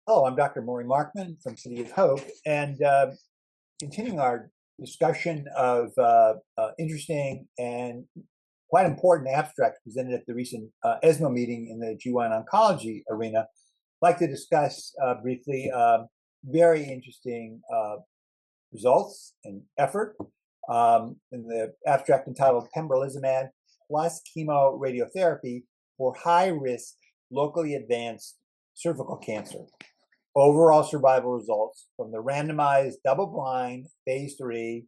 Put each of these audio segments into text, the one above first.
Hello, I'm Dr. Maury Markman from City of Hope, and continuing our discussion of interesting and quite important abstracts presented at the recent ESMO meeting in the GYN oncology arena. I'd like to discuss briefly very interesting results and effort in the abstract entitled Pembrolizumab plus chemoradiotherapy for high-risk locally advanced cervical cancer. Overall survival results from the randomized double-blind phase 3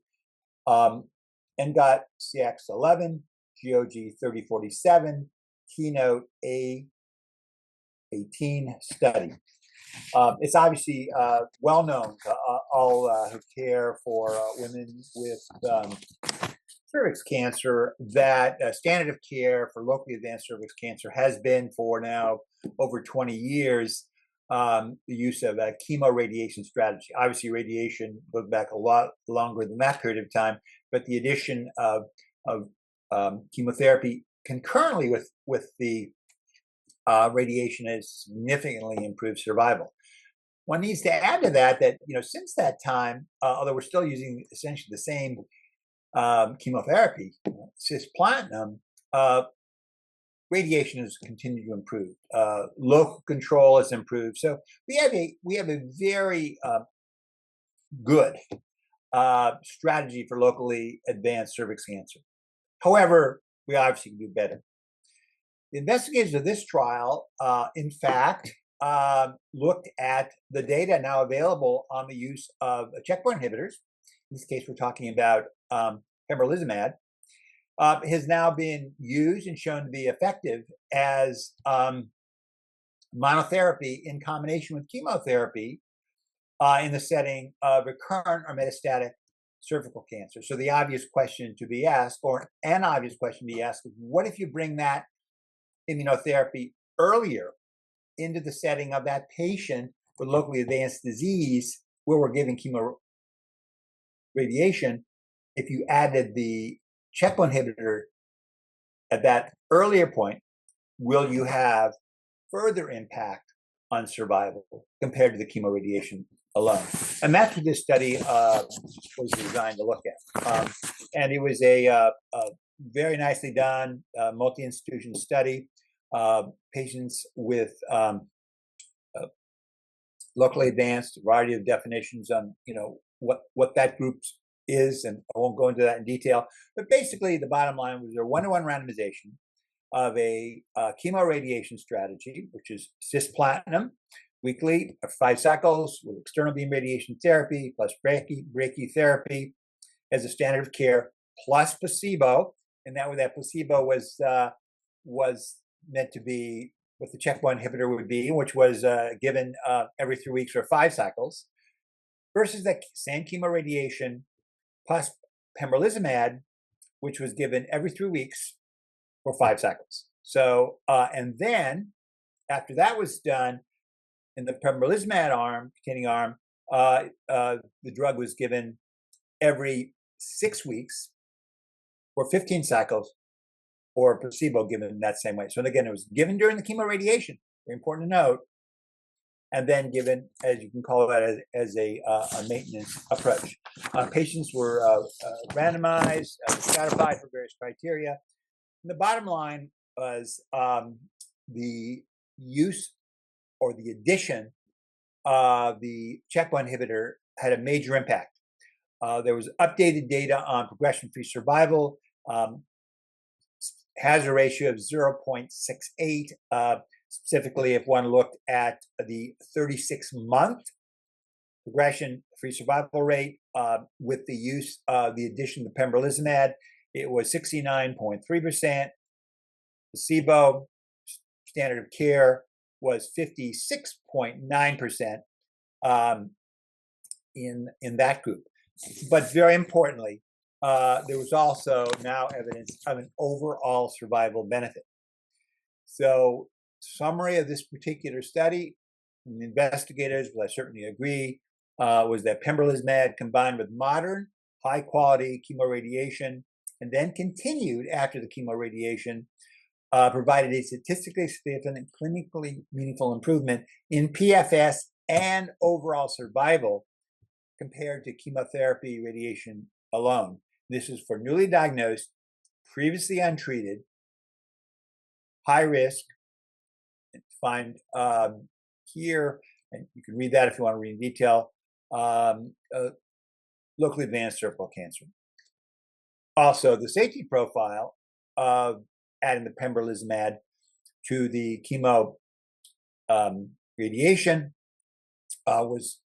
NGOT CX11 GOG 3047 Keynote A18 study. It's obviously well known to all who care for women with cervix cancer that standard of care for locally advanced cervix cancer has been for now over 20 years the use of a chemoradiation strategy. Obviously, radiation goes back a lot longer than that period of time, but the addition of chemotherapy concurrently with the radiation has significantly improved survival. One needs to add to that since that time, although we're still using essentially the same chemotherapy, cisplatin, radiation has continued to improve. Local control has improved. So we have a very good strategy for locally advanced cervix cancer. However, we obviously can do better. The investigators of this trial, in fact, looked at the data now available on the use of checkpoint inhibitors. In this case, we're talking about pembrolizumab. Has now been used and shown to be effective as monotherapy in combination with chemotherapy in the setting of recurrent or metastatic cervical cancer. So the obvious question to be asked, or an obvious question to be asked, is what if you bring that immunotherapy earlier into the setting of that patient with locally advanced disease where we're giving chemoradiation? If you added the checkpoint inhibitor at that earlier point, will you have further impact on survival compared to the chemoradiation alone? And that's what this study was designed to look at. And it was a very nicely done multi-institution study. Patients with locally advanced, variety of definitions on what that group is, and I won't go into that in detail, but basically the bottom line was a 1-to-1 randomization of a chemoradiation strategy, which is cisplatin weekly, 5 cycles with external beam radiation therapy plus brachytherapy as a standard of care, plus placebo, and that placebo was meant to be what the checkpoint inhibitor would be, which was given every 3 weeks or 5 cycles, versus the same chemoradiation plus pembrolizumab, which was given every 3 weeks for 5 cycles. So, and then after that was done, in the pembrolizumab arm, the drug was given every 6 weeks for 15 cycles, or placebo given that same way. So again, it was given during the chemoradiation, very important to note, and then given, as you can call it, as a maintenance approach. Patients were randomized, stratified for various criteria. And the bottom line was the use or the addition of the checkpoint inhibitor had a major impact. There was updated data on progression-free survival, hazard ratio of 0.68, specifically if one looked at the 36-month progression-free survival rate with the use of the addition of pembrolizumab, it was 69.3%. Placebo, standard of care, was 56.9% in that group. But very importantly, there was also now evidence of an overall survival benefit. So, summary of this particular study, the investigators, I certainly agree, was that pembrolizumab combined with modern, high-quality chemoradiation, and then continued after the chemoradiation, provided a statistically significant and clinically meaningful improvement in PFS and overall survival compared to chemotherapy radiation alone. This is for newly diagnosed, previously untreated, high risk. Find here, and you can read that if you want to read in detail, locally advanced cervical cancer. Also, the safety profile of adding the pembrolizumab to the chemo radiation was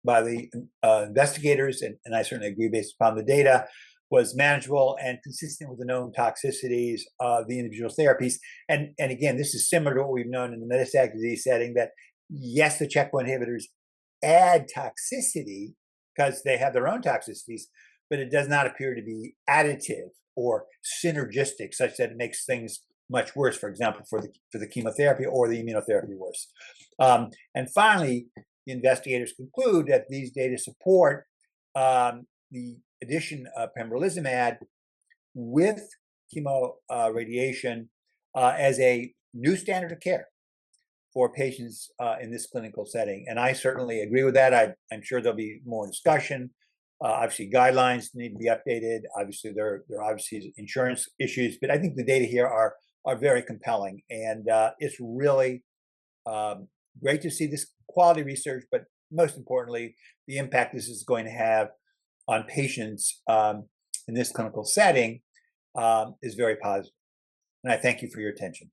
by the investigators, and I certainly agree based upon the data, was manageable and consistent with the known toxicities of the individual therapies. And again, this is similar to what we've known in the metastatic disease setting, that yes, the checkpoint inhibitors add toxicity because they have their own toxicities, but it does not appear to be additive or synergistic such that it makes things much worse, for example, for the chemotherapy or the immunotherapy worse. And finally, the investigators conclude that these data support the addition of pembrolizumab with chemo radiation as a new standard of care for patients in this clinical setting. And I certainly agree with that. I'm sure there'll be more discussion. Obviously, guidelines need to be updated. Obviously, there are obviously insurance issues, but I think the data here are very compelling. And it's really great to see this quality research, but most importantly, the impact this is going to have on patients in this clinical setting is very positive. And I thank you for your attention.